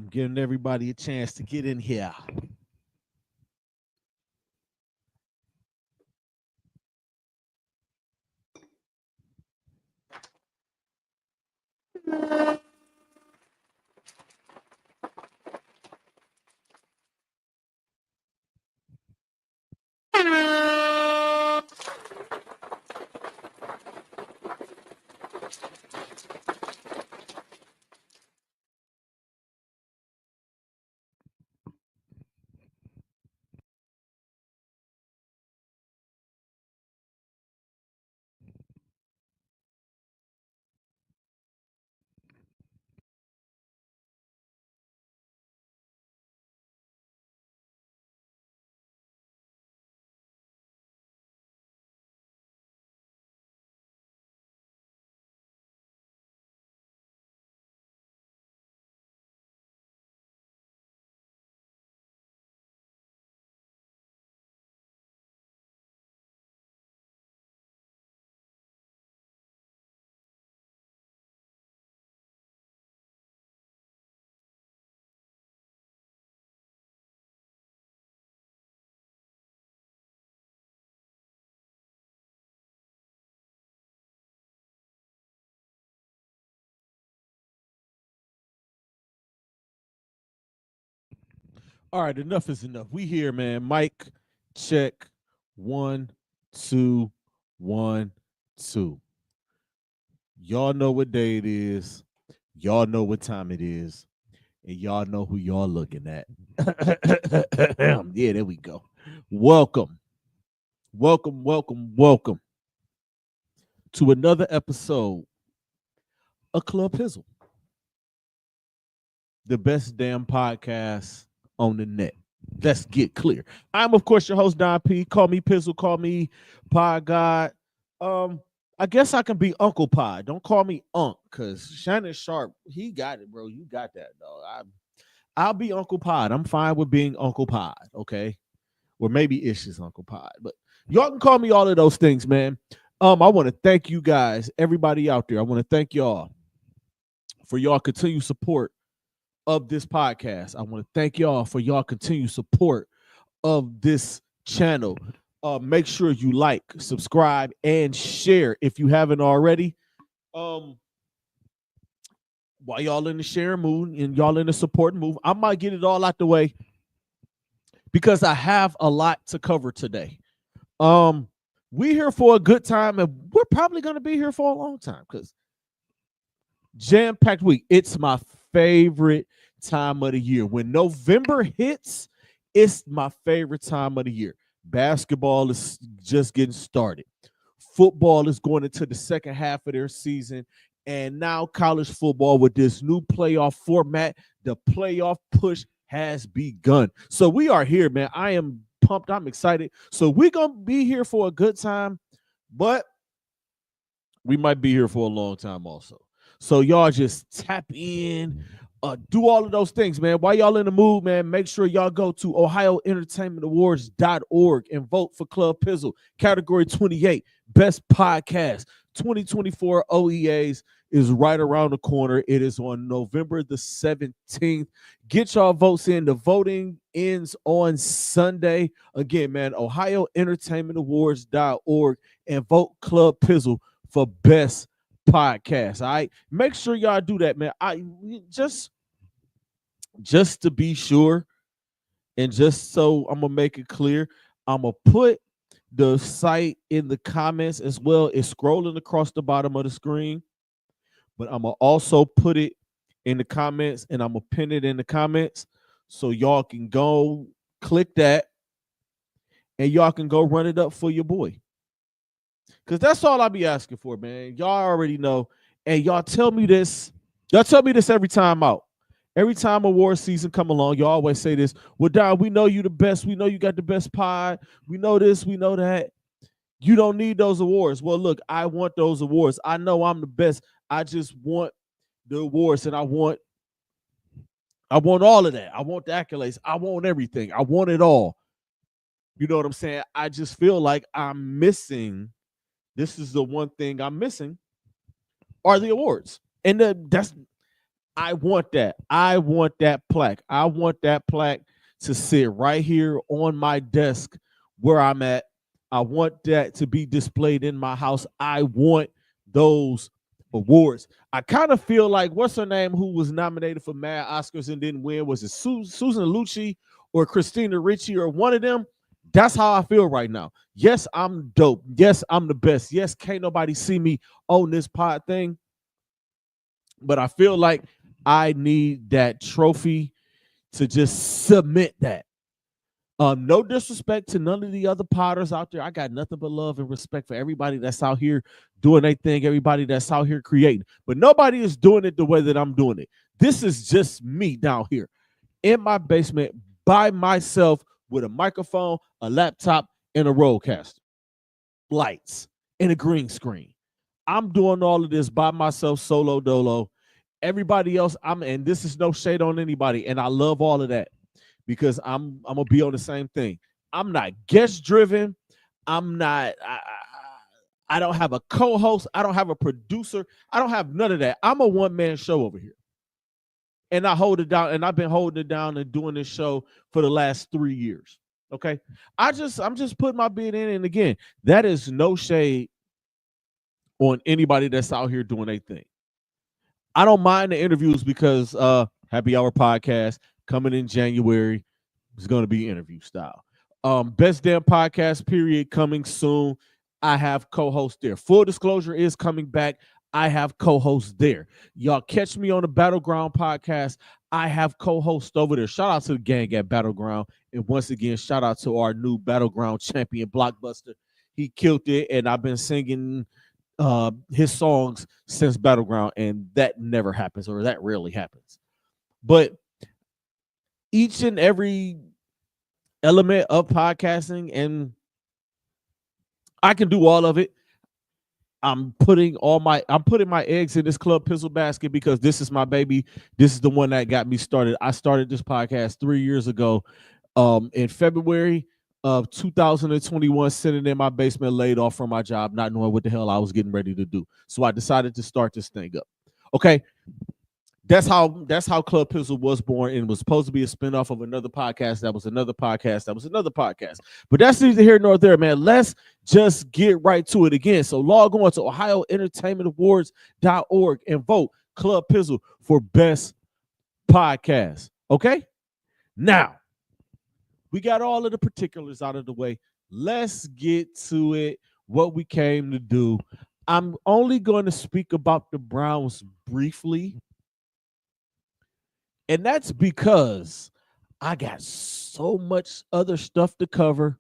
I'm giving everybody a chance to get in here. All right, enough is enough. We here, man. Mike, check. 1, 2, 1, 2. Y'all know what day it is. Y'all know what time it is. And y'all know who y'all looking at. Yeah, there we go. Welcome. Welcome to another episode of Club Pizzle, the best damn podcast on the net. Let's get clear. I'm, of course, your host, Don P. Call me Pizzle, call me Pod God. I guess I can be Uncle Pod. Don't call me Unc, because Shannon Sharp, he got it, bro. You got that, dog. I'll be Uncle Pod. I'm fine with being Uncle Pod, okay? Or maybe Ish is Uncle Pod. But y'all can call me all of those things, man. I want to thank you guys, everybody out there. I want to thank y'all for y'all continued support of this podcast. I want to thank y'all for y'all continued support of this channel. Make sure you like, subscribe, and share if you haven't already. While y'all in the sharing mood and y'all in the supporting mood, I might get it all out the way because I have a lot to cover today. We here for a good time, and we're probably going to be here for a long time because jam-packed week. It's my favorite time of the year. When November hits, it's my favorite time of the year. Basketball is just getting started. Football is going into the second half of their season. And now college football with this new playoff format, the playoff push has begun. So we are here, man. I am pumped. I'm excited. So we're going to be here for a good time, but we might be here for a long time also. So y'all just tap in, do all of those things, man. While y'all in the mood, man, make sure y'all go to ohioentertainmentawards.org and vote for Club Pizzle, category 28, best podcast. 2024 OEAs is right around the corner. It is on November the 17th. Get y'all votes in. The voting ends on Sunday. Again, man, ohioentertainmentawards.org and vote Club Pizzle for best podcast. All right, make sure y'all do that, man. I just to be sure, and just so I'm gonna make it clear, I'm gonna put the site in the comments as well. It's scrolling across the bottom of the screen, but I'm gonna also put it in the comments, and I'm gonna pin it in the comments so y'all can go click that, and y'all can go run it up for your boy. Because that's all I be asking for, man. Y'all already know. And y'all tell me this. Y'all tell me this every time out. Every time award season come along, y'all always say this. Well, Don, we know you the best. We know you got the best pod. We know this. We know that. You don't need those awards. Well, look, I want those awards. I know I'm the best. I just want the awards, and I want all of that. I want the accolades. I want everything. I want it all. You know what I'm saying? I just feel like I'm missing. This is the one thing I'm missing are the awards. And I want that. I want that plaque. I want that plaque to sit right here on my desk where I'm at. I want that to be displayed in my house. I want those awards. I kind of feel like what's her name who was nominated for Mad Oscars and didn't win? Was it Susan Lucci or Christina Ricci or one of them? That's how I feel right now. Yes, I'm dope. Yes, I'm the best. Yes, can't nobody see me on this pod thing. But I feel like I need that trophy to just submit that. No disrespect to none of the other potters out there. I got nothing but love and respect for everybody that's out here doing their thing, everybody that's out here creating. But nobody is doing it the way that I'm doing it. This is just me down here in my basement by myself with a microphone, a laptop, and a roadcaster, lights, and a green screen. I'm doing all of this by myself, solo dolo. Everybody else, and this is no shade on anybody, and I love all of that because I'm gonna be on the same thing. I'm not guest driven. I'm not. I don't have a co-host. I don't have a producer. I don't have none of that. I'm a one-man show over here, and I hold it down. And I've been holding it down and doing this show for the last 3 years. Okay, I'm just putting my bid in, and again, that is no shade on anybody that's out here doing a thing. I don't mind the interviews because Happy Hour podcast coming in January is going to be interview style. Best Damn Podcast period coming soon. I have co-host there. Full disclosure is coming back. I have co-host there. Y'all catch me on the Battleground podcast. I have co-host over there. Shout out to the gang at Battleground. And once again, shout out to our new Battleground champion, Blockbuster. He killed it, and I've been singing his songs since Battleground, and that never happens, or that rarely happens. But each and every element of podcasting, and I can do all of it. I'm putting my eggs in this Club Pizzle basket because this is my baby. This is the one that got me started. I started this podcast 3 years ago, in February of 2021, sitting in my basement, laid off from my job, not knowing what the hell I was getting ready to do. So I decided to start this thing up. Okay. That's how Club Pizzle was born, and was supposed to be a spinoff of another podcast. That was another podcast. That was another podcast. But that's neither here nor there, man. Let's just get right to it again. So log on to OhioEntertainmentAwards.org and vote Club Pizzle for best podcast. Okay? Now, we got all of the particulars out of the way. Let's get to it. What we came to do. I'm only going to speak about the Browns briefly. And that's because I got so much other stuff to cover.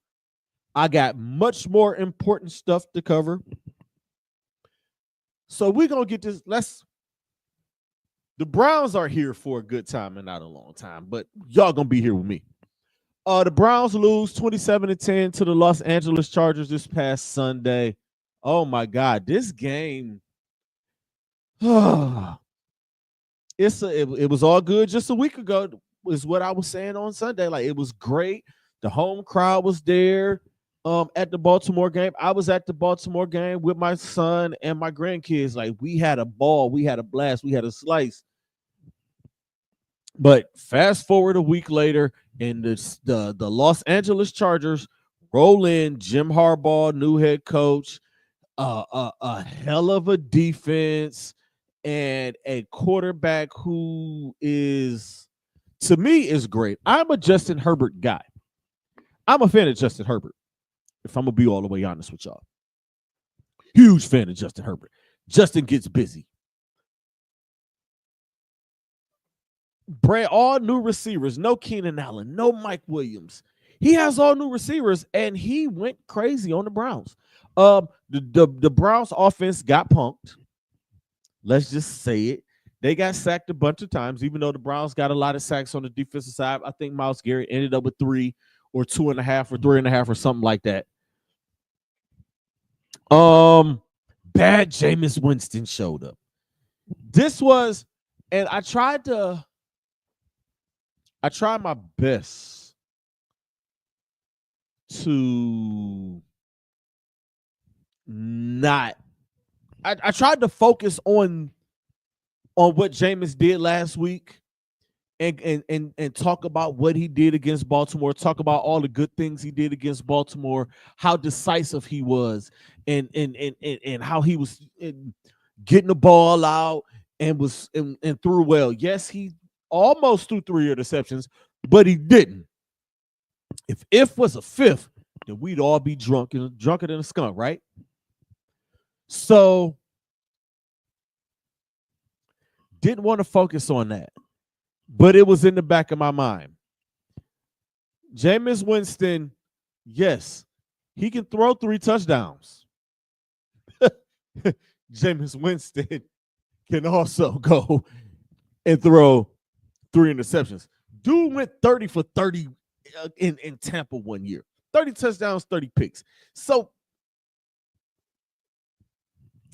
I got much more important stuff to cover. So we're going to get this. The Browns are here for a good time and not a long time, but y'all going to be here with me. The Browns lose 27-10 to the Los Angeles Chargers this past Sunday. Oh my God, this game. It was all good just a week ago, is what I was saying on Sunday. Like, it was great. The home crowd was there at the Baltimore game. I was at the Baltimore game with my son and my grandkids. Like, we had a ball, we had a blast, we had a slice. But fast forward a week later, and the Los Angeles Chargers roll in. Jim Harbaugh, new head coach, a hell of a defense, and a quarterback who is, to me, is great. I'm a Justin Herbert guy. I'm a fan of Justin Herbert, if I'm going to be all the way honest with y'all. Huge fan of Justin Herbert. Justin gets busy. All new receivers. No Keenan Allen. No Mike Williams. He has all new receivers, and he went crazy on the Browns. The Browns offense got punked. Let's just say it. They got sacked a bunch of times, even though the Browns got a lot of sacks on the defensive side. I think Myles Garrett ended up with 3 or 2.5 or 3.5 or something like that. Bad Jameis Winston showed up. This was, and I tried my best to not. I tried to focus on on what Jameis did last week and talk about what he did against Baltimore, talk about all the good things he did against Baltimore, how decisive he was, and how he was getting the ball out and threw well. Yes, he almost threw 3 interceptions, but he didn't. If was a fifth, then we'd all be drunker than a skunk, right? So didn't want to focus on that, but it was in the back of my mind. Jameis Winston, yes, he can throw 3 touchdowns. Jameis Winston can also go and throw 3 interceptions. Dude went 30 for 30 in Tampa one year. 30 touchdowns, 30 picks. So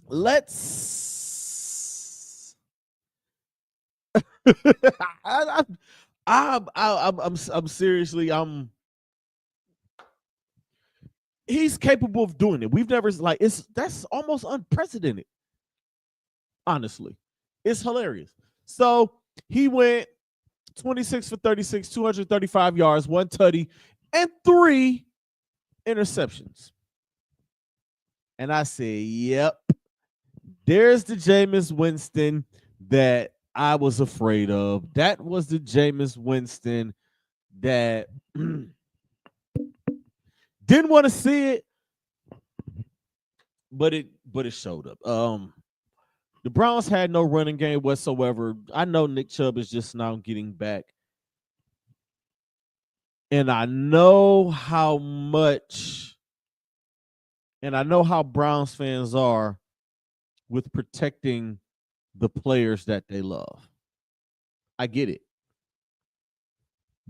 let's I'm seriously he's capable of doing it. We've never that's almost unprecedented. Honestly, it's hilarious. So he went 26 for 36, 235 yards, 1 tutty, and 3 interceptions. And I say, yep, there's the Jameis Winston that I was afraid of. That was the Jameis Winston that didn't want to see it, but it showed up. The Browns had no running game whatsoever. I know Nick Chubb is just now getting back. And I know how Browns fans are with protecting the players that they love. I get it.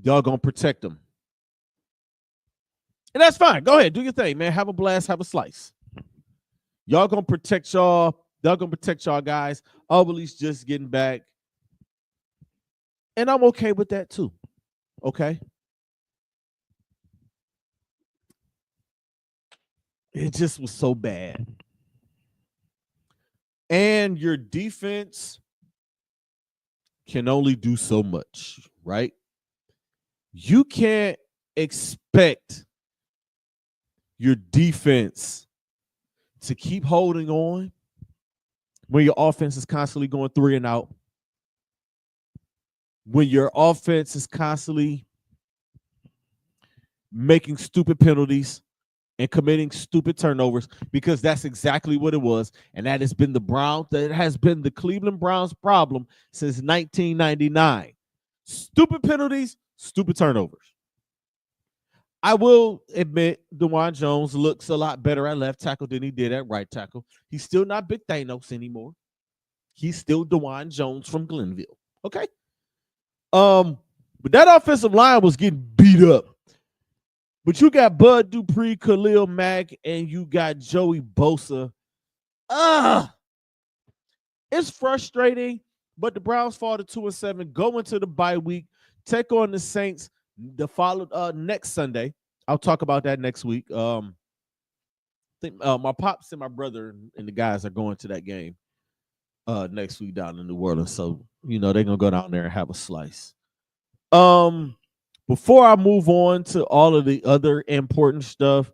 Y'all gonna protect them. And that's fine. Go ahead. Do your thing, man. Have a blast. Have a slice. Y'all gonna protect y'all. Y'all gonna protect y'all guys. Oberly's just getting back. And I'm okay with that too. Okay. It just was so bad. And your defense can only do so much, right? You can't expect your defense to keep holding on when your offense is constantly going 3 and out, when your offense is constantly making stupid penalties and committing stupid turnovers, because that's exactly what it was. And that has been the Cleveland Browns problem since 1999. Stupid penalties, stupid turnovers. I will admit DeJuan Jones looks a lot better at left tackle than he did at right tackle. He's still not Big Thanos anymore. He's still DeJuan Jones from Glenville. Okay. But that offensive line was getting beat up. But you got Bud Dupree, Khalil Mack, and you got Joey Bosa. It's frustrating, but the Browns fall to 2-7, go into the bye week, take on the Saints the next Sunday. I'll talk about that next week. I think my pops and my brother and the guys are going to that game next week down in New Orleans. So, they're going to go down there and have a slice. Before I move on to all of the other important stuff,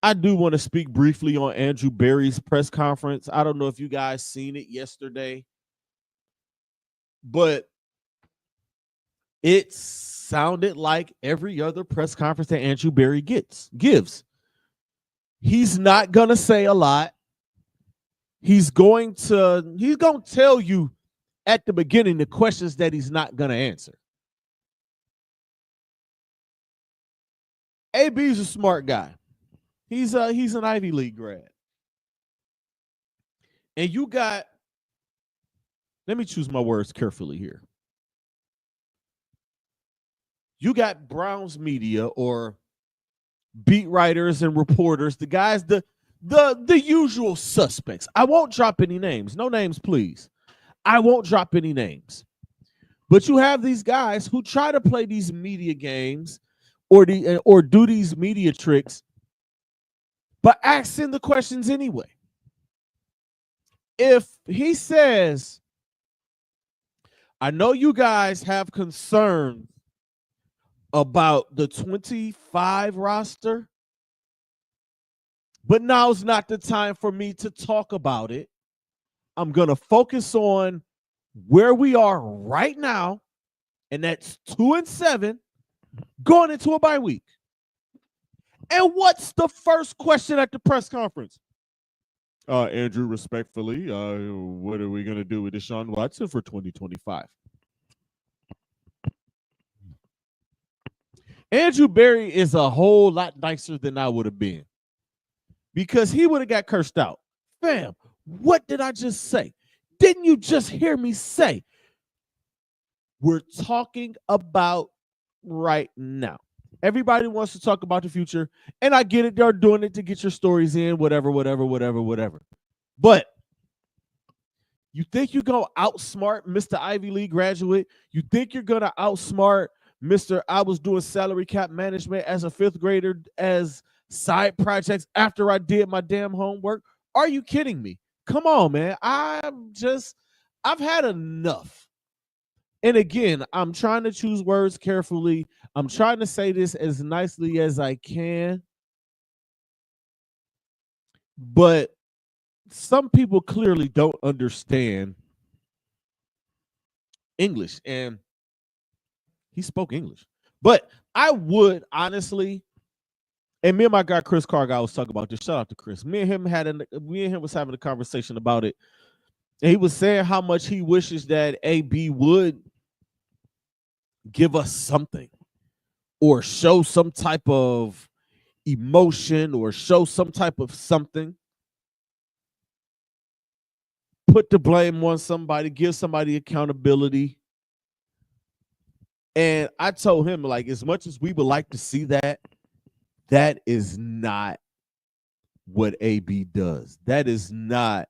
I do want to speak briefly on Andrew Berry's press conference. I don't know if you guys seen it yesterday, but it sounded like every other press conference that Andrew Berry gives. He's not going to say a lot. He's going to tell you at the beginning the questions that he's not going to answer. AB's a smart guy. He's an Ivy League grad. And you got, let me choose my words carefully here. You got Browns media or beat writers and reporters, the guys, the usual suspects. I won't drop any names. No names, please. I won't drop any names. But you have these guys who try to play these media games or do these media tricks, but asking the questions anyway. If he says I know you guys have concerns about the 25 roster, but now's not the time for me to talk about it. I'm going to focus on where we are right now, and that's 2-7 going into a bye week. And what's the first question at the press conference? Andrew, respectfully, what are we going to do with Deshaun Watson for 2025? Andrew Berry is a whole lot nicer than I would have been because he would have got cursed out. Fam, what did I just say? Didn't you just hear me say? We're talking about right now. Everybody wants to talk about the future, and I get it. They're doing it to get your stories in, whatever. But you think you're going to outsmart Mr. Ivy League graduate? You think you're going to outsmart Mr. I was doing salary cap management as a fifth grader as side projects after I did my damn homework? Are you kidding me? Come on, man. I've had enough. And again, I'm trying to choose words carefully. I'm trying to say this as nicely as I can. But some people clearly don't understand English. And he spoke English. But I would honestly, and me and my guy Chris Cargill was talking about this. Shout out to Chris. Me and him was having a conversation about it. And he was saying how much he wishes that AB would give us something or show some type of emotion or show some type of something. Put the blame on somebody, give somebody accountability. And I told him, like, as much as we would like to see that, that is not what AB does. That is not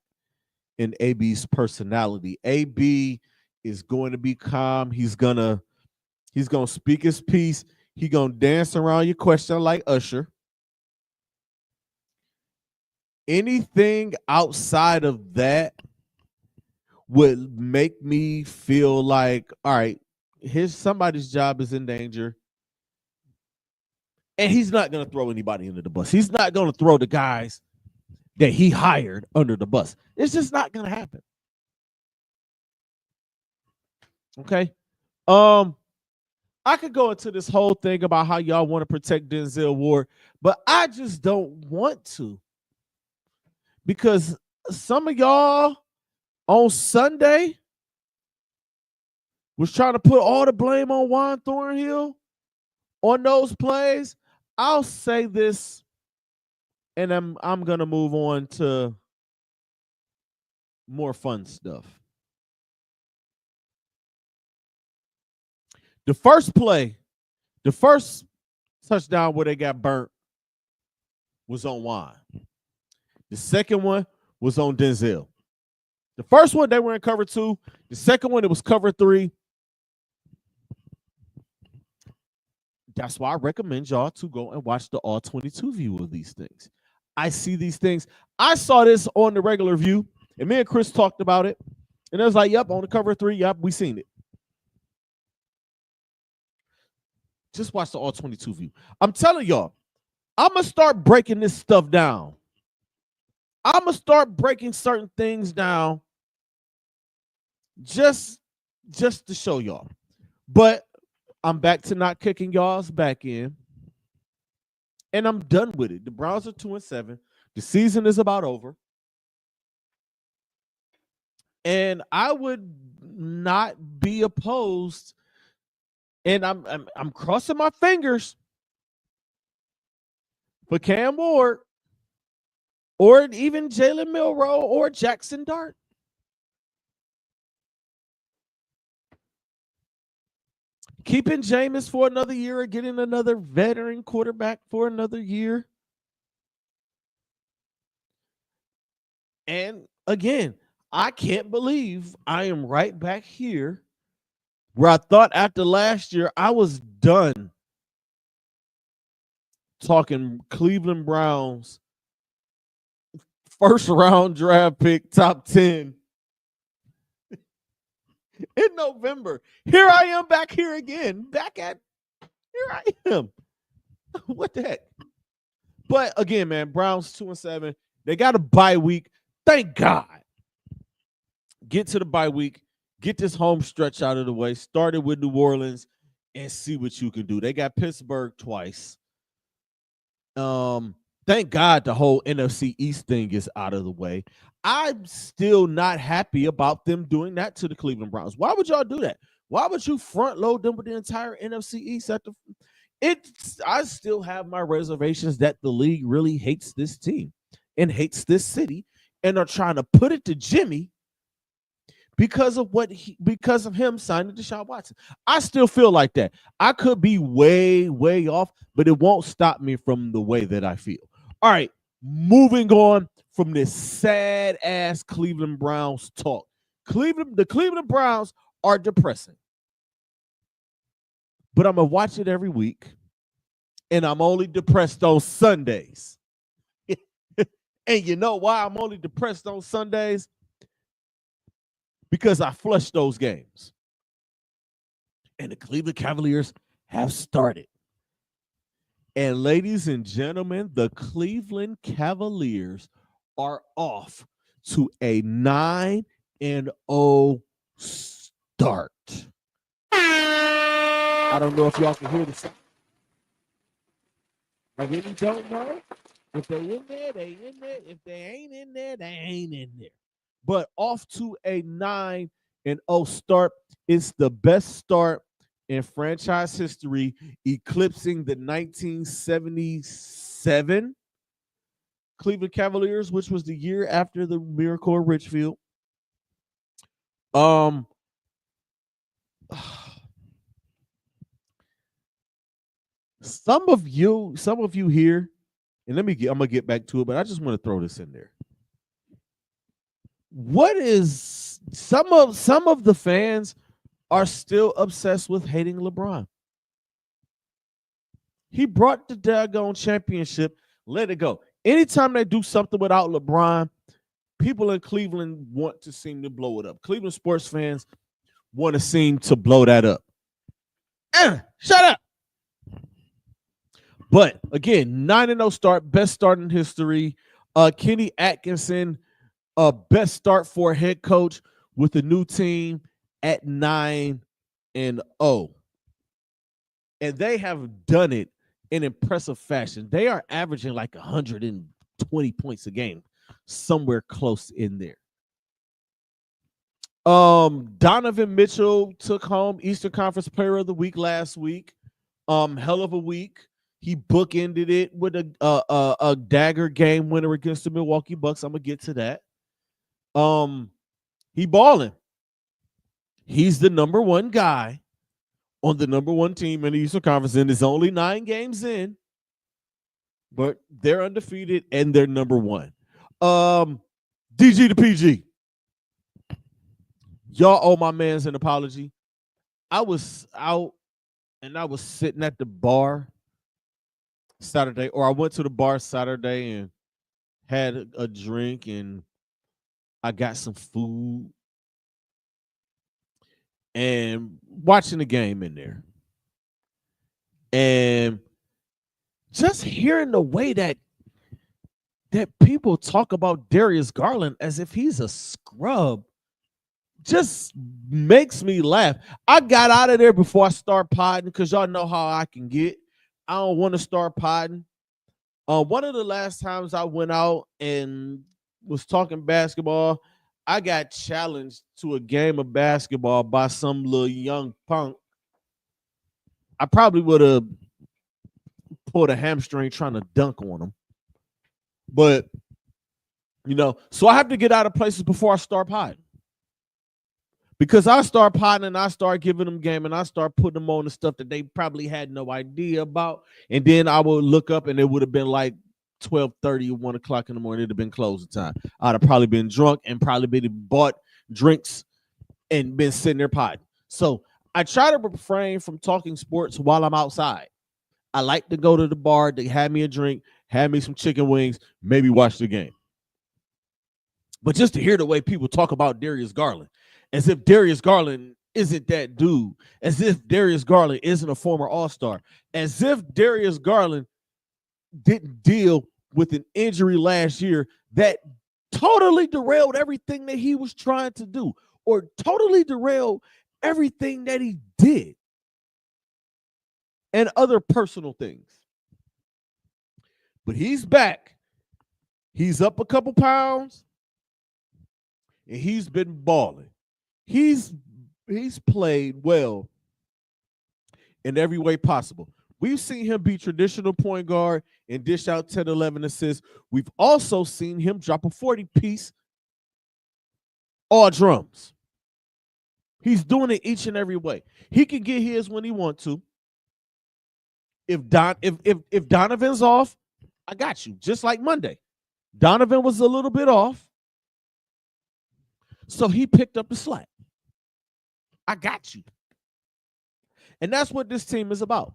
in AB's personality. AB is going to be calm. He's gonna speak his piece. He's gonna dance around your question like Usher. Anything outside of that would make me feel like, all right, here's somebody's job is in danger. And he's not going to throw anybody under the bus. He's not going to throw the guys that he hired under the bus. It's just not going to happen. Okay. I could go into this whole thing about how y'all want to protect Denzel Ward, but I just don't want to. Because some of y'all on Sunday was trying to put all the blame on Juan Thornhill on those plays. I'll say this, and I'm gonna move on to more fun stuff. The first play, the first touchdown where they got burnt was on Juan. The second one was on Denzel. The first one, they were in cover 2. The second one, it was cover 3. That's why I recommend y'all to go and watch the all 22 view of these things. I see these things. I saw this on the regular view, and me and Chris talked about it. And I was like, yep, on the cover 3, yep, we seen it. Just watch the all 22 view. I'm telling y'all, I'm going to start breaking this stuff down. I'm going to start breaking certain things down just to show y'all. But I'm back to not kicking y'all's back in. And I'm done with it. The Browns are 2-7. The season is about over. And I would not be opposed. And I'm crossing my fingers for Cam Ward or even Jalen Milroe or Jackson Dart. Keeping Jameis for another year or getting another veteran quarterback for another year. And again, I can't believe I am right back here where I thought after last year I was done talking Cleveland Browns first round draft pick, top 10. in November. Here I am back here again. Here I am. What the heck? But again, man, Browns 2-7. They got a bye week. Thank God. Get to the bye week. Get this home stretch out of the way. Started with New Orleans and see what you can do. They got Pittsburgh twice. Thank God the whole NFC East thing is out of the way. I'm still not happy about them doing that to the Cleveland Browns. Why would y'all do that? Why would you front load them with the entire NFC East at the I still have my reservations that the league really hates this team and hates this city and are trying to put it to Jimmy because of him signing Deshaun Watson. I still feel like that. I could be way, way off, but it won't stop me from the way that I feel. All right, moving on from this sad ass Cleveland Browns talk. The Cleveland Browns are depressing. But I'm going to watch it every week, and I'm only depressed on Sundays. And you know why I'm only depressed on Sundays? Because I flushed those games. And the Cleveland Cavaliers have started. And ladies and gentlemen, the Cleveland Cavaliers are off to a 9-0 start. I don't know if y'all can hear the sound. I really don't know. If they in there, they in there. If they ain't in there, they ain't in there. But off to a 9-0 start. It's the best start in franchise history, eclipsing the 1977 Cleveland Cavaliers, which was the year after the Miracle of Richfield. Some of you here, and I'm gonna get back to it, but I just want to throw this in there. What is some of the fans are still obsessed with hating LeBron? He brought the daggone championship. Let it go. Anytime they do something without LeBron, people in Cleveland want to seem to blow it up. Cleveland sports fans want to seem to blow that up. Shut up. But again, 9-0 start, best start in history. Kenny Atkinson, best start for a head coach with a new team at 9-0. And they have done it in impressive fashion. They are averaging like 120 points a game, somewhere close in there. Donovan Mitchell took home Eastern Conference Player of the Week last week. Hell of a week. He bookended it with a dagger game winner against the Milwaukee Bucks. I'm gonna get to that. He balling. He's the number one guy on the number one team in the Eastern Conference, and it's only 9 games in, but they're undefeated and they're number one. DG to PG. Y'all owe my man's an apology. I was out and I was sitting at the bar Saturday, or I went to the bar Saturday and had a drink and I got some food and watching the game in there. And just hearing the way that people talk about Darius Garland as if he's a scrub just makes me laugh. I got out of there before I start podding because y'all know how I can get. I don't want to start podding. One of the last times I went out and was talking basketball, I got challenged to a game of basketball by some little young punk. I probably would have pulled a hamstring trying to dunk on him. But, so I have to get out of places before I start podding. Because I start podding and I start giving them game and I start putting them on the stuff that they probably had no idea about. And then I would look up and it would have been like 12:30 or 1 o'clock in the morning. It'd have been closing time. I'd have probably been drunk and probably been bought drinks and been sitting there podding. So I try to refrain from talking sports while I'm outside. I like to go to the bar, to have me a drink, have me some chicken wings, maybe watch the game. But just to hear the way people talk about Darius Garland As if Darius Garland isn't that dude. As if Darius Garland isn't a former All-Star. As if Darius Garland didn't deal with an injury last year that totally derailed everything that he was trying to do, or totally derailed everything that he did, and other personal things. But he's back. He's up a couple pounds, and he's been balling. He's played well in every way possible. We've seen him be traditional point guard and dish out 10, 11 assists. We've also seen him drop a 40-piece all drums. He's doing it each and every way. He can get his when he wants to. If Donovan's off, I got you. Just like Monday. Donovan was a little bit off, so he picked up the slack. I got you. And that's what this team is about.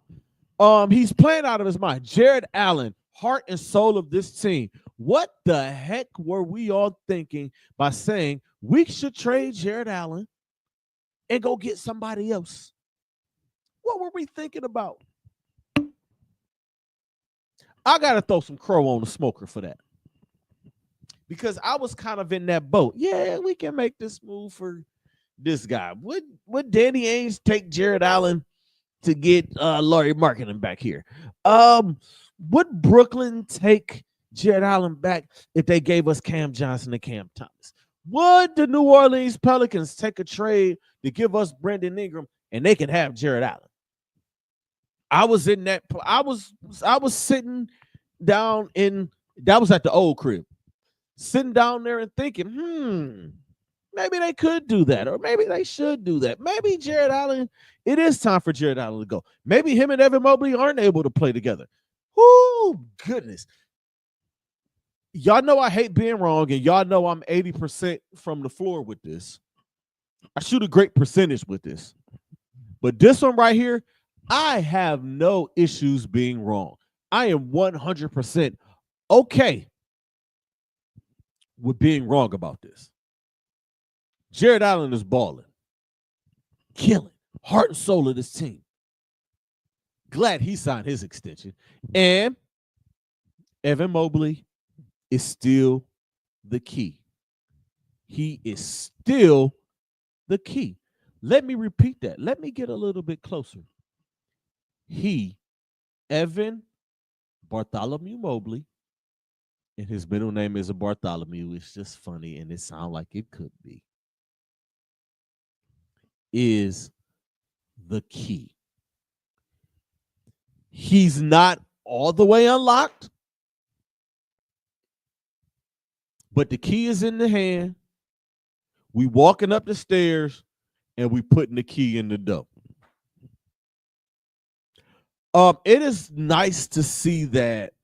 He's playing out of his mind. Jared Allen, heart and soul of this team. What the heck were we all thinking by saying we should trade Jared Allen and go get somebody else? What were we thinking about? I got to throw some crow on the smoker for that. Because I was kind of in that boat. Yeah, we can make this move for this guy. Would Danny Ainge take Jared Allen to get Laurie Markkinen back here? Would Brooklyn take Jared Allen back if they gave us Cam Johnson and Cam Thomas? Would the New Orleans Pelicans take a trade to give us Brandon Ingram and they could have Jared Allen? I was in that. I was sitting down in, that was at the old crib, sitting down there and thinking, maybe they could do that, or maybe they should do that. Maybe Jared Allen, it is time for Jared Allen to go. Maybe him and Evan Mobley aren't able to play together. Oh, goodness. Y'all know I hate being wrong, and y'all know I'm 80% from the floor with this. I shoot a great percentage with this. But this one right here, I have no issues being wrong. I am 100% okay with being wrong about this. Jared Allen is balling, killing, heart and soul of this team. Glad he signed his extension. And Evan Mobley is still the key. He is still the key. Let me repeat that. Let me get a little bit closer. Evan Bartholomew Mobley, and his middle name is a Bartholomew. It's just funny, and it sounds like it could be, is the key. He's not all the way unlocked, but the key is in the hand. We walking up the stairs, and we putting the key in the door. It is nice to see that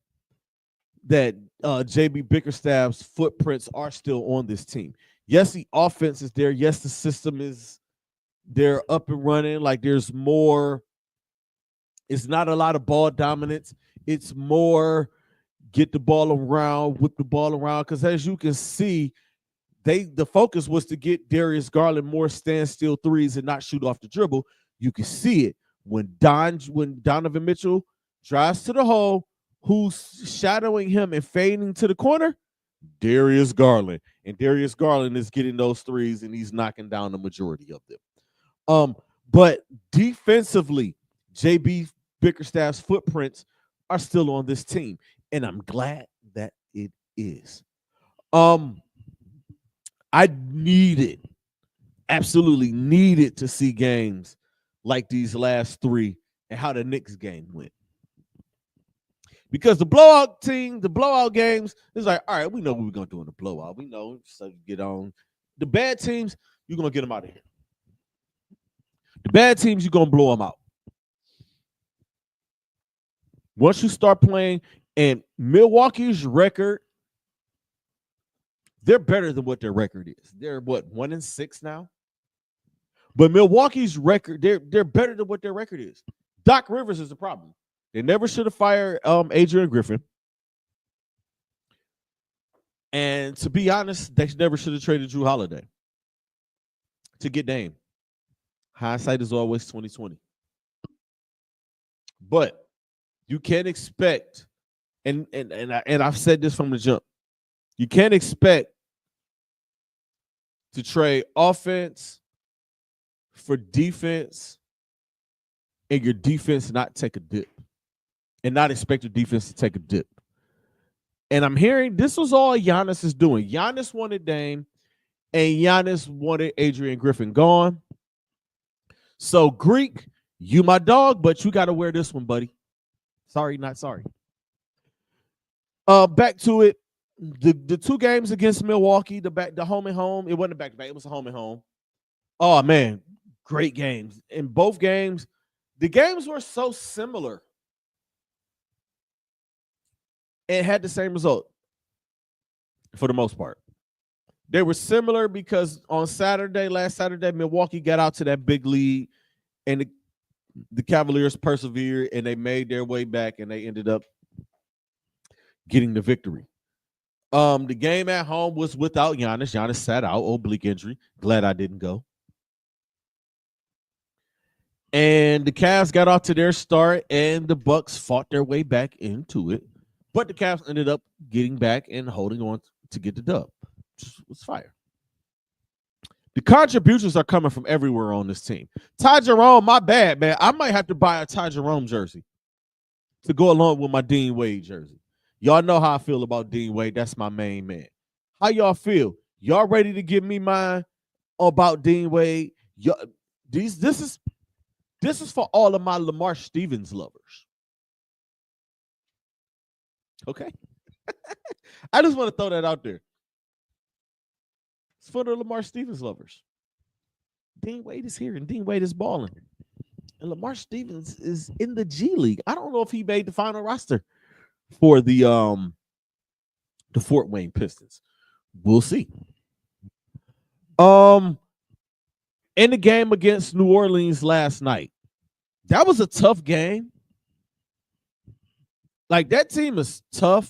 JB Bickerstaff's footprints are still on this team. Yes, the offense is there. Yes, the system is there, up and running. Like, there's more. It's not a lot of ball dominance. It's more get the ball around, whip the ball around. Because as you can see, the focus was to get Darius Garland more standstill threes and not shoot off the dribble. You can see it. When Donovan Mitchell drives to the hole, who's shadowing him and fading to the corner? Darius Garland. And Darius Garland is getting those threes, and he's knocking down the majority of them. But defensively, JB Bickerstaff's footprints are still on this team, and I'm glad that it is. I absolutely needed to see games like these last three and how the Knicks game went. Because the blowout games, it's like, all right, we know what we're going to do in the blowout. We know, so you get on. The bad teams, you're going to get them out of here. The bad teams, you're going to blow them out. Once you start playing, and Milwaukee's record, they're better than what their record is. They're, 1-6 now? But Milwaukee's record, they're better than what their record is. Doc Rivers is the problem. They never should have fired Adrian Griffin. And to be honest, they never should have traded Drew Holiday. to get Dame. Hindsight is always 2020. But you can't expect, and I've said this from the jump, you can't expect to trade offense for defense and your defense not take a dip and not expect your defense to take a dip. And I'm hearing this was all Giannis is doing. Giannis wanted Dame and Giannis wanted Adrian Griffin gone. So Greek, you my dog, but you got to wear this one, buddy. Sorry, not sorry. Back to it. The 2 games against Milwaukee, the home and home. It wasn't a back to back. It was a home and home. Oh man, great games. In both games, the games were so similar and had the same result for the most part. They were similar because on last Saturday, Milwaukee got out to that big lead, and the Cavaliers persevered, and they made their way back, and they ended up getting the victory. The game at home was without Giannis. Giannis sat out, oblique injury. Glad I didn't go. And the Cavs got off to their start, and the Bucks fought their way back into it. But the Cavs ended up getting back and holding on to get the dub. It was fire. The contributions are coming from everywhere on this team. Ty Jerome, my bad, man. I might have to buy a Ty Jerome jersey to go along with my Dean Wade jersey. Y'all know how I feel about Dean Wade. That's my main man. How y'all feel? Y'all ready to give me mine about Dean Wade? This is for all of my Lamar Stevens lovers. Okay? I just want to throw that out there. It's for the Lamar Stevens lovers. Dean Wade is here, and Dean Wade is balling. And Lamar Stevens is in the G League. I don't know if he made the final roster for the Fort Wayne Pistons. We'll see. In the game against New Orleans last night, that was a tough game. Like, that team is tough.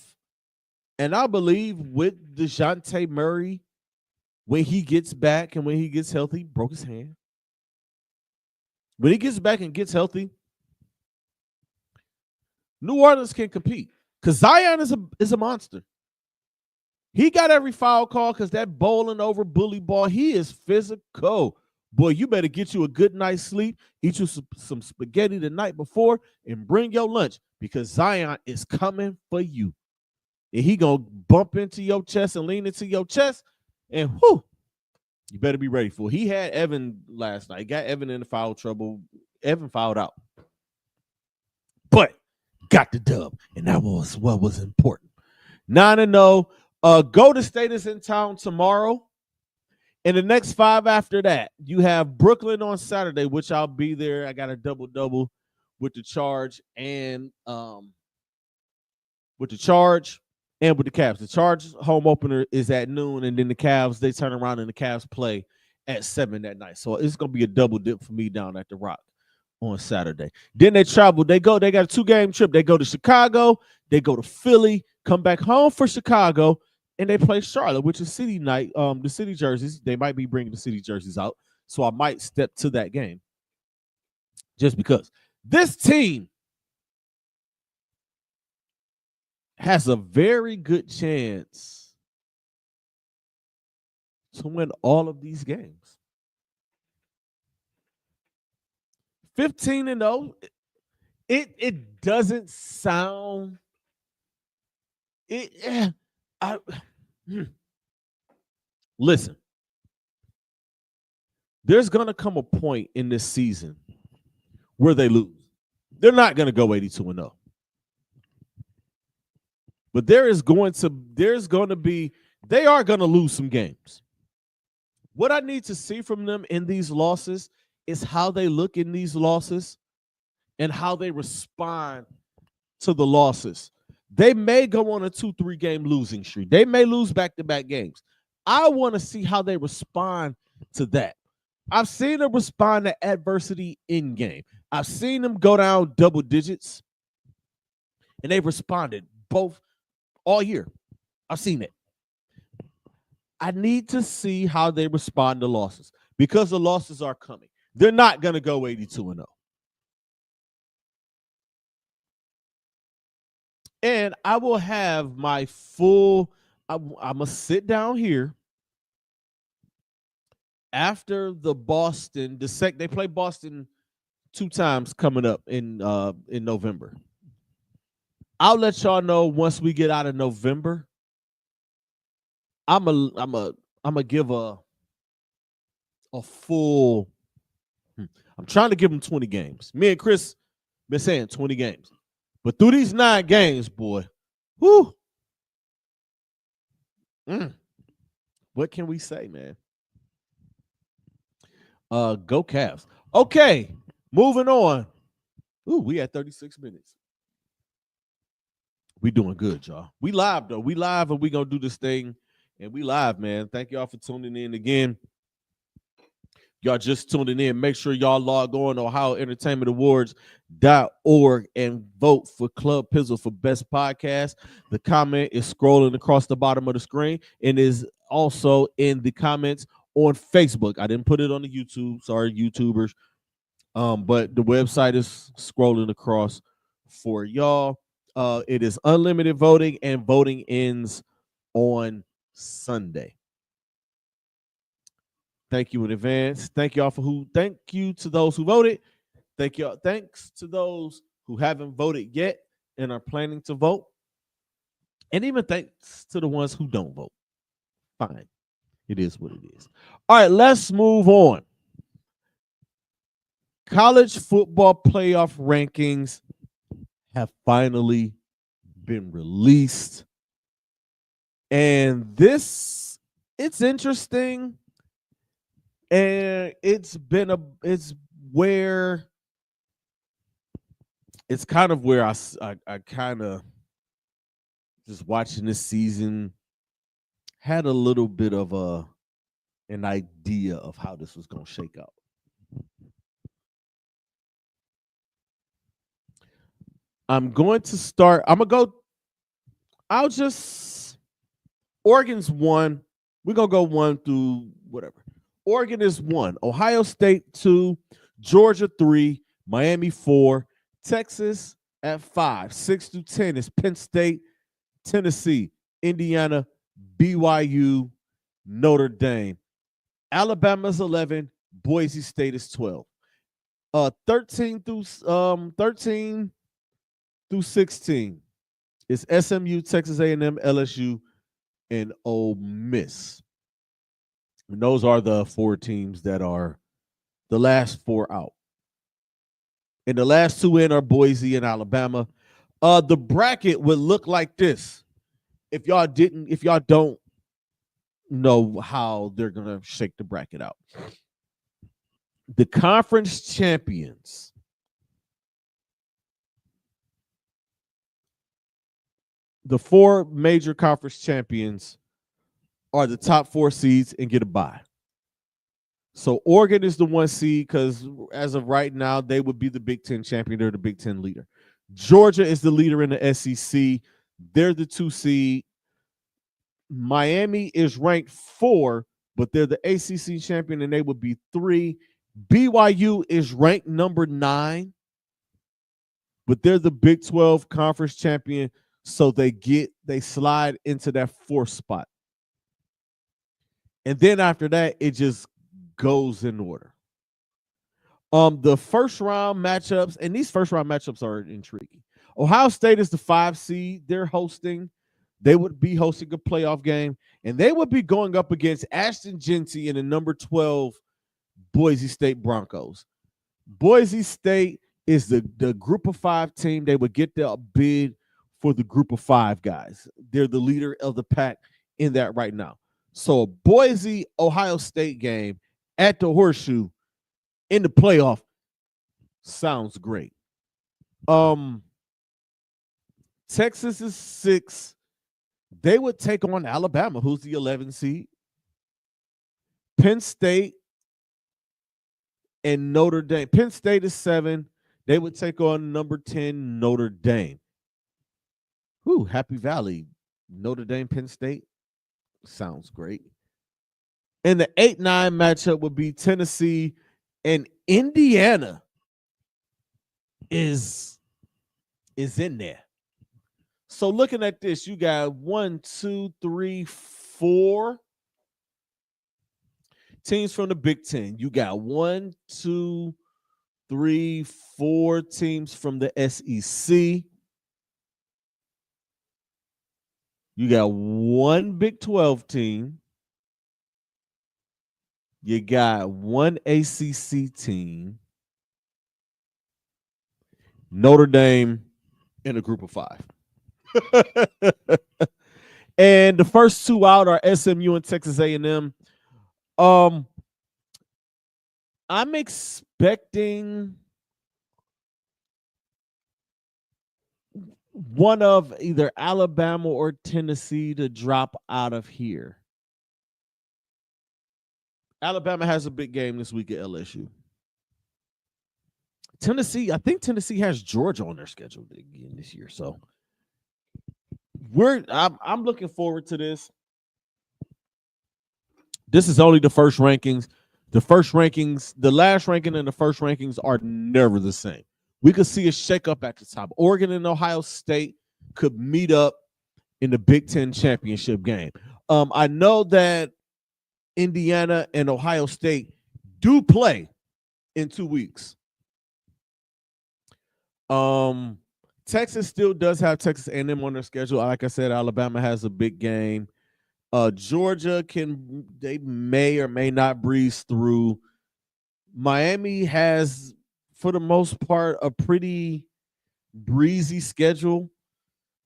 And I believe with DeJounte Murray, when he gets back and when he gets healthy, broke his hand. When he gets back and gets healthy, New Orleans can compete. Because Zion is a monster. He got every foul call because that bowling over bully ball, he is physical. Boy, you better get you a good night's sleep, eat you some spaghetti the night before, and bring your lunch because Zion is coming for you. And he going to bump into your chest and lean into your chest, and whoo, you better be ready for it. He had Evan last night. He got Evan in the foul trouble. Evan fouled out. But got the dub, and that was what was important. 9-0. Golden State is in town tomorrow. And the next 5 after that, you have Brooklyn on Saturday, which I'll be there. I got a double-double with the Charge and with the Cavs. The Charge home opener is at noon, and then the Cavs, they turn around and the Cavs play at 7 that night. So it's going to be a double dip for me down at the Rock on Saturday. Then they travel. They got a 2-game trip. They go to Chicago. They go to Philly, come back home for Chicago, and they play Charlotte, which is city night. The city jerseys, they might be bringing the city jerseys out. So I might step to that game just because. This team has a very good chance to win all of these games. 15-0. It doesn't sound listen. There's going to come a point in this season where they lose. They're not going to go 82-0. But they are going to lose some games. What I need to see from them in these losses is how they look in these losses and how they respond to the losses. They may go on a 2-3 game losing streak. They may lose back-to-back games. I want to see how they respond to that. I've seen them respond to adversity in game. I've seen them go down double digits, and they've responded both all year. I've seen it. I need to see how they respond to losses because the losses are coming. They're not going to go 82-0. And I will have my full, I'm going to sit down here after the Boston, they play Boston 2 times coming up in November. I'll let y'all know once we get out of November. I'm a give a full. I'm trying to give them 20 games. Me and Chris been saying 20 games, but through these 9 games, boy, whoo. What can we say, man? Go Cavs. Okay, moving on. Ooh, we at 36 minutes. We doing good, y'all. We live though. We live, and we gonna do this thing, and we live, man. Thank y'all for tuning in again. Y'all just tuning in. Make sure y'all log on OhioEntertainmentAwards.org and vote for Club Pizzle for Best Podcast. The comment is scrolling across the bottom of the screen and is also in the comments on Facebook. I didn't put it on the YouTube. Sorry, YouTubers. But the website is scrolling across for y'all. It is unlimited voting, and voting ends on Sunday. Thank you in advance. Thank y'all thank you to those who voted. Thank y'all. Thanks to those who haven't voted yet and are planning to vote. And even thanks to the ones who don't vote. Fine. It is what it is. All right, let's move on. College football playoff rankings have finally been released. And it's interesting. And it's kind of where I kind of just watching this season had a little bit of an idea of how this was going to shake out. I'm going to start. Oregon's 1. We're going to go 1 through whatever. Oregon is 1, Ohio State 2, Georgia 3, Miami 4, Texas at 5. 6 through 10 is Penn State, Tennessee, Indiana, BYU, Notre Dame. Alabama's 11, Boise State is 12. 13 through 16 is SMU, Texas A&M, LSU, and Ole Miss. And those are the 4 teams that are the last 4 out. And the last 2 in are Boise and Alabama. The bracket would look like this. If y'all don't know how they're going to shake the bracket out. The conference champions the 4 major conference champions are the top 4 seeds and get a bye. So Oregon is the 1 seed because as of right now, they would be the Big Ten champion. They're the Big Ten leader. Georgia is the leader in the SEC. They're the 2 seed. Miami is ranked 4, but they're the ACC champion, and they would be 3. BYU is ranked number 9, but they're the Big 12 conference champion, so they slide into that 4th spot. And then after that, it just goes in order. The first round matchups, and these first round matchups are intriguing. Ohio State is the 5 seed. They would be hosting a playoff game, and they would be going up against Ashton Genty and the number 12 Boise State Broncos. Boise State is the group of 5 team. They would get the bid for the group of 5 guys. They're the leader of the pack in that right now. So a Boise Ohio State game at the Horseshoe in the playoff sounds great. Texas is 6. They would take on Alabama, who's the 11 seed. Penn State and Notre Dame. Penn State is 7. They would take on number 10 Notre Dame. Happy Valley. Notre Dame, Penn State. Sounds great. And the 8-9 matchup would be Tennessee and Indiana is in there. So looking at this, you got 1, 2, 3, 4 teams from the Big Ten. You got 1, 2, 3, 4 teams from the SEC. You got 1 Big 12 team. You got 1 ACC team. Notre Dame in a group of 5. And the first 2 out are SMU and Texas A&M. I'm expecting one of either Alabama or Tennessee to drop out of here. Alabama has a big game this week at LSU. Tennessee, I think Tennessee has Georgia on their schedule again this year. So I'm looking forward to this. This is only the first rankings. The last ranking and the first rankings are never the same. We could see a shakeup at the top. Oregon and Ohio State could meet up in the Big Ten championship game. I know that Indiana and Ohio State do play in 2 weeks. Texas still does have Texas A&M on their schedule. Like I said, Alabama has a big game. Georgia they may or may not breeze through. Miami has, for the most part, a pretty breezy schedule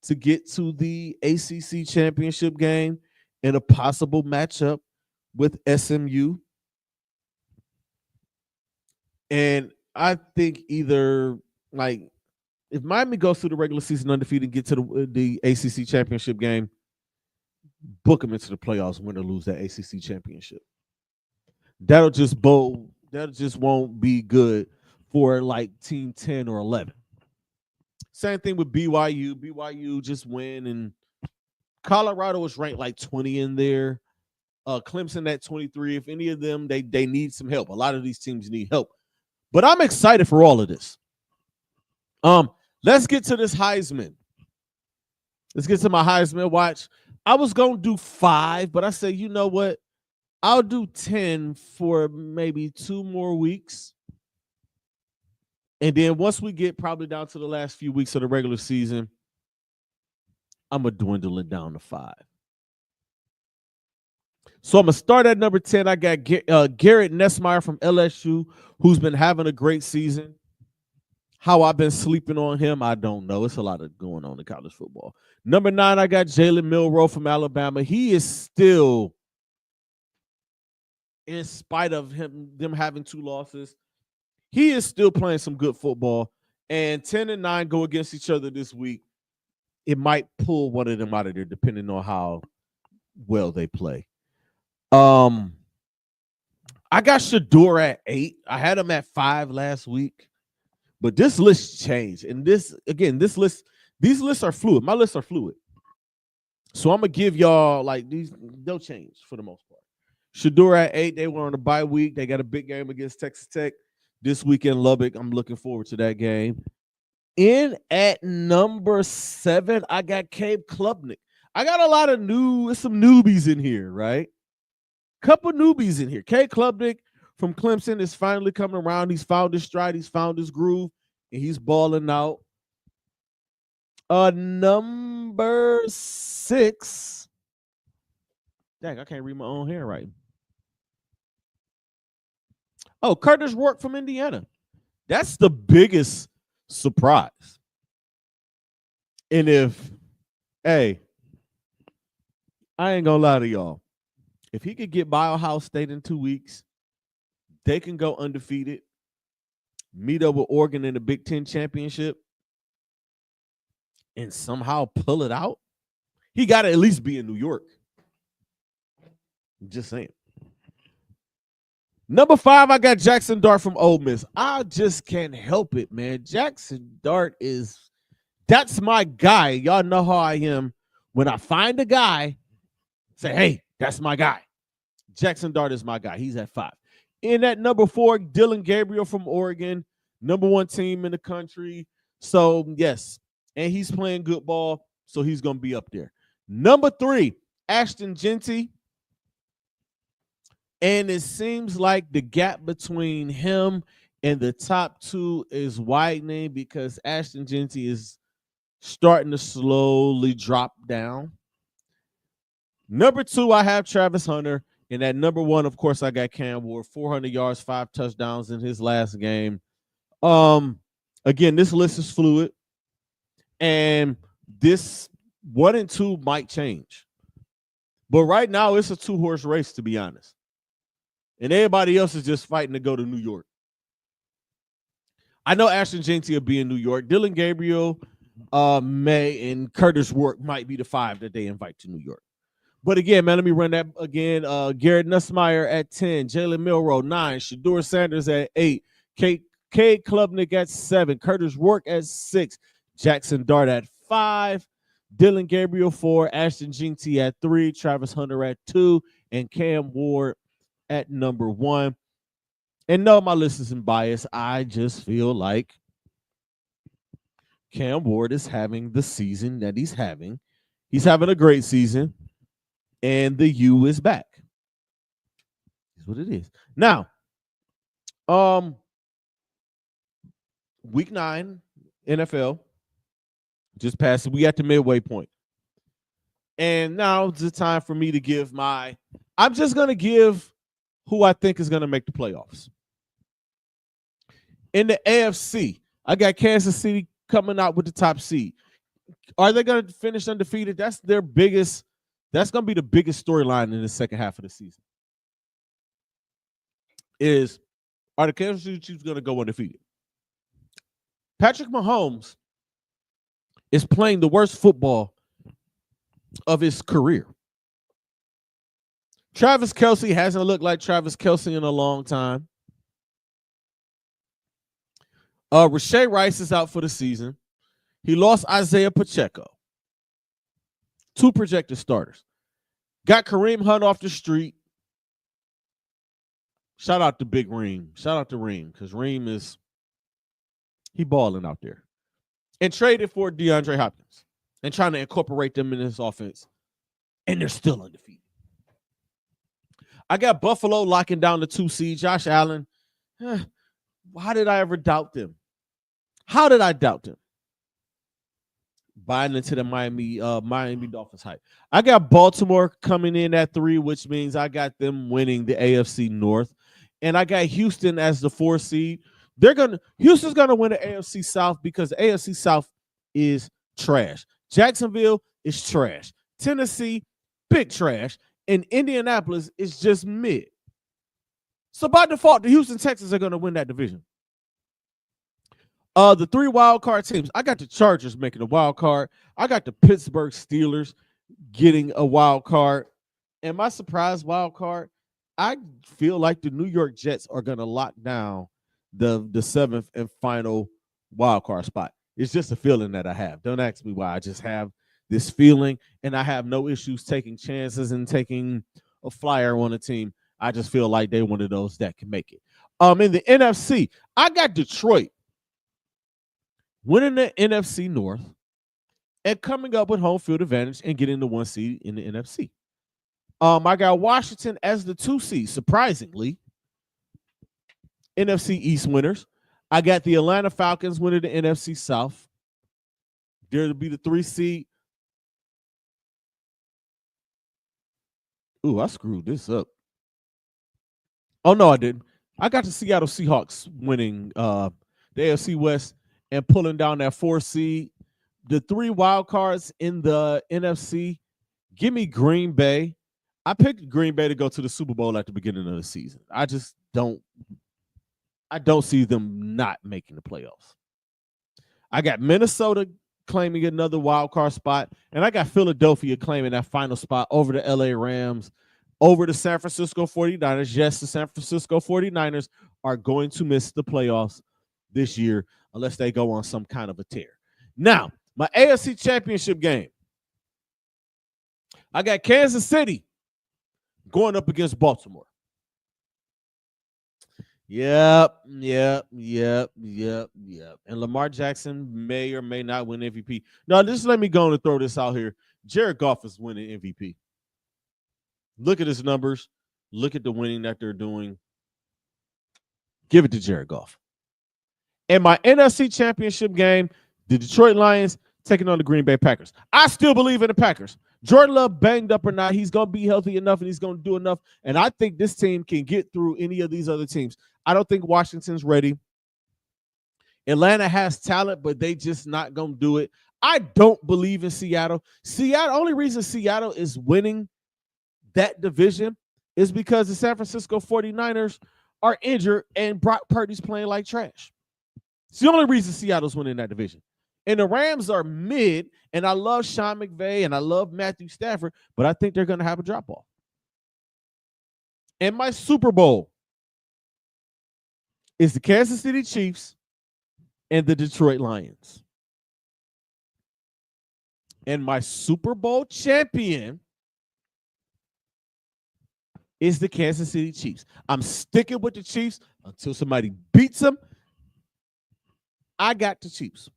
to get to the ACC championship game and a possible matchup with SMU. And I think either, like, if Miami goes through the regular season undefeated and get to the ACC championship game, book them into the playoffs, win or lose that ACC championship. That'll just won't be good for like team 10 or 11. Same thing with BYU. BYU just win, and Colorado is ranked like 20 in there. Clemson at 23. If any of them, they need some help. A lot of these teams need help. But I'm excited for all of this. Let's get to this Heisman. Let's get to my Heisman watch. I was going to do 5, but I said, you know what? I'll do 10 for maybe 2 more weeks. And then once we get probably down to the last few weeks of the regular season, I'm going to dwindle it down to 5. So I'm going to start at number 10. I got Garrett Nussmeier from LSU, who's been having a great season. How I've been sleeping on him, I don't know. It's a lot of going on in college football. Number 9, I got Jalen Milroe from Alabama. He is still, in spite of them having 2 losses, he is still playing some good football. And 10 and 9 go against each other this week. It might pull one of them out of there, depending on how well they play. I got Shador at 8. I had him at 5 last week. But this list changed. And these lists are fluid. My lists are fluid. So I'm going to give y'all, like, they'll change for the most part. Shador at 8. They were on a bye week. They got a big game against Texas Tech this week in Lubbock. I'm looking forward to that game. In at number 7, I got Cade Klubnik. I got a lot of some newbies in here, right? Couple newbies in here. Cade Klubnik from Clemson is finally coming around. He's found his stride. He's found his groove, and he's balling out. Number 6. Dang, I can't read my own handwriting. Oh, Curtis Rourke from Indiana. That's the biggest surprise. And I ain't gonna lie to y'all. If he could get by Ohio State in 2 weeks, they can go undefeated, meet up with Oregon in the Big Ten championship, and somehow pull it out. He got to at least be in New York. Just saying. Number 5, I got Jackson Dart from Ole Miss. I just can't help it, man. Jackson Dart that's my guy. Y'all know how I am. When I find a guy, say, hey, that's my guy. Jackson Dart is my guy. He's at 5. In at number 4, Dylan Gabriel from Oregon, number 1 team in the country. So, yes, and he's playing good ball, so he's going to be up there. Number 3, Ashton Genty. And it seems like the gap between him and the top 2 is widening because Ashton Genty is starting to slowly drop down. Number 2, I have Travis Hunter. And at number 1, of course, I got Cam Ward, 400 yards, 5 touchdowns in his last game. Again, this list is fluid. And this 1 and 2 might change. But right now, it's a 2-horse race, to be honest. And everybody else is just fighting to go to New York. I know Ashton Genty will be in New York. Dylan Gabriel, May, and Curtis Rourke might be the 5 that they invite to New York. But again, man, let me run that again. Garrett Nussmeier at 10, Jalen Milroe 9, Shedeur Sanders at 8, Cade Klubnik at 7, Curtis Rourke at 6, Jackson Dart at 5, Dylan Gabriel 4, Ashton Genty at 3, Travis Hunter at 2, and Cam Ward at number 1. And no, my list isn't biased. I just feel like Cam Ward is having the season that he's having. He's having a great season. And the U is back. That's what it is. Now, week 9, NFL, just passed. We at the midway point. And now it's the time for me to give I'm just going to give who I think is going to make the playoffs. In the AFC, I got Kansas City coming out with the top seed. Are they going to finish undefeated? That's going to be the biggest storyline in the second half of the season. Are the Kansas City Chiefs going to go undefeated? Patrick Mahomes is playing the worst football of his career. Travis Kelce hasn't looked like Travis Kelce in a long time. Rashee Rice is out for the season. He lost Isaiah Pacheco. 2 projected starters. Got Kareem Hunt off the street. Shout out to Big Reem. Shout out to Reem, because Reem he balling out there. And traded for DeAndre Hopkins and trying to incorporate them in his offense. And they're still undefeated. I got Buffalo locking down the 2 seed. Josh Allen. How did I ever doubt them? How did I doubt them? Buying into the Miami Dolphins hype. I got Baltimore coming in at 3, which means I got them winning the AFC North. And I got Houston as the 4 seed. Houston's gonna win the AFC South because the AFC South is trash. Jacksonville is trash. Tennessee, big trash. And Indianapolis is just mid. So by default, the Houston Texans are gonna win that division. The 3 wild card teams. I got the Chargers making a wild card. I got the Pittsburgh Steelers getting a wild card. And my surprise wild card, I feel like the New York Jets are going to lock down the 7th and final wild card spot. It's just a feeling that I have. Don't ask me why. I just have this feeling, and I have no issues taking chances and taking a flyer on a team. I just feel like they're one of those that can make it. In the NFC, I got Detroit winning the NFC North and coming up with home field advantage and getting the 1 seed in the NFC. I got Washington as the 2 seed, surprisingly. NFC East winners. I got the Atlanta Falcons winning the NFC South. They'll be the 3 seed. Ooh, I screwed this up. Oh, no, I didn't. I got the Seattle Seahawks winning the AFC West and pulling down that 4 seed. The 3 wild cards in the NFC, give me Green Bay. I picked Green Bay to go to the Super Bowl at the beginning of the season. I don't see them not making the playoffs. I got Minnesota claiming another wild card spot, and I got Philadelphia claiming that final spot over the LA Rams, over the San Francisco 49ers. Yes, the San Francisco 49ers are going to miss the playoffs this year unless they go on some kind of a tear. Now, my AFC Championship game. I got Kansas City going up against Baltimore. Yep. And Lamar Jackson may or may not win MVP. Now, just let me go and throw this out here. Jared Goff is winning MVP. Look at his numbers. Look at the winning that they're doing. Give it to Jared Goff. In my NFC Championship game, the Detroit Lions taking on the Green Bay Packers. I still believe in the Packers. Jordan Love banged up or not, he's going to be healthy enough and he's going to do enough. And I think this team can get through any of these other teams. I don't think Washington's ready. Atlanta has talent, but they just not going to do it. I don't believe in Seattle. Only reason Seattle is winning that division is because the San Francisco 49ers are injured and Brock Purdy's playing like trash. It's the only reason Seattle's winning that division. And the Rams are mid, and I love Sean McVay and I love Matthew Stafford, but I think they're going to have a drop-off. And my Super Bowl is the Kansas City Chiefs and the Detroit Lions. And my Super Bowl champion is the Kansas City Chiefs. I'm sticking with the Chiefs until somebody beats them. I got the Chiefs.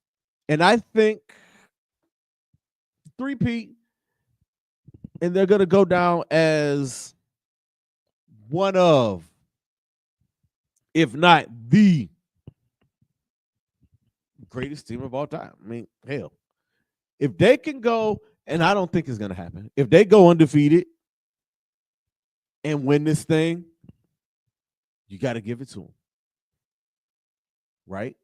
And I think 3-peat, and they're going to go down as one of, if not the greatest team of all time. I mean, hell, if they can go, and I don't think it's going to happen, if they go undefeated and win this thing, you got to give it to them. Right?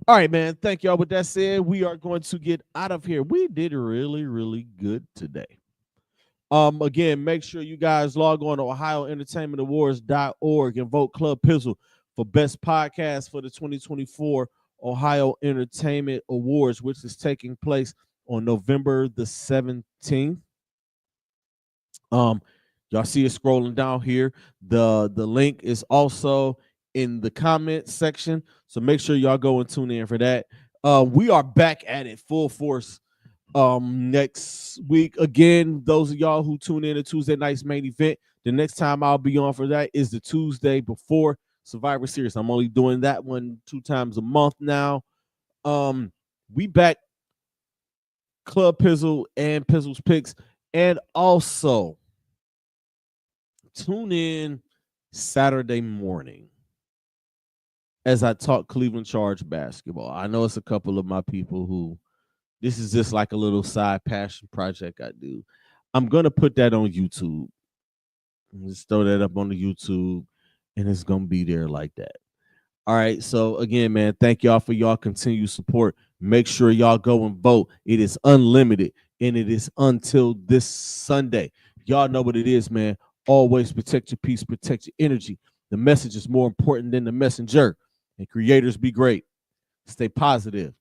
All right, man. Thank y'all. With that said, we are going to get out of here. We did really, really good today. Again, make sure you guys log on to OhioEntertainmentAwards.org and vote Club Pizzle for Best Podcast for the 2024 Ohio Entertainment Awards, which is taking place on November the 17th. Y'all see it scrolling down here. The link is also in the comment section, so make sure y'all go and tune in for that. We are back at it full force next week. Again, those of y'all who tune in to Tuesday night's main event, the next time I'll be on for that is the Tuesday before Survivor Series. I'm only doing that one 2 times a month now. We back Club Pizzle and Pizzle's Picks, and also tune in Saturday morning as I talk Cleveland Charge basketball. I know it's a couple of my people who this is just like a little side passion project I do. I'm going to put that on YouTube. Just throw that up on the YouTube, and it's going to be there like that. All right. So, again, man, thank y'all for y'all continued support. Make sure y'all go and vote. It is unlimited, and it is until this Sunday. Y'all know what it is, man. Always protect your peace, protect your energy. The message is more important than the messenger. And creators, be great. Stay positive,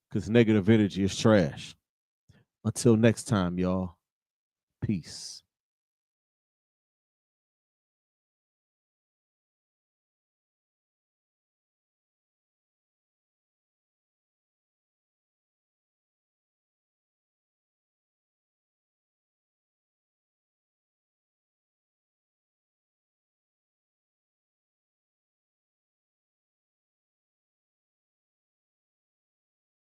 because negative energy is trash. Until next time, y'all. Peace.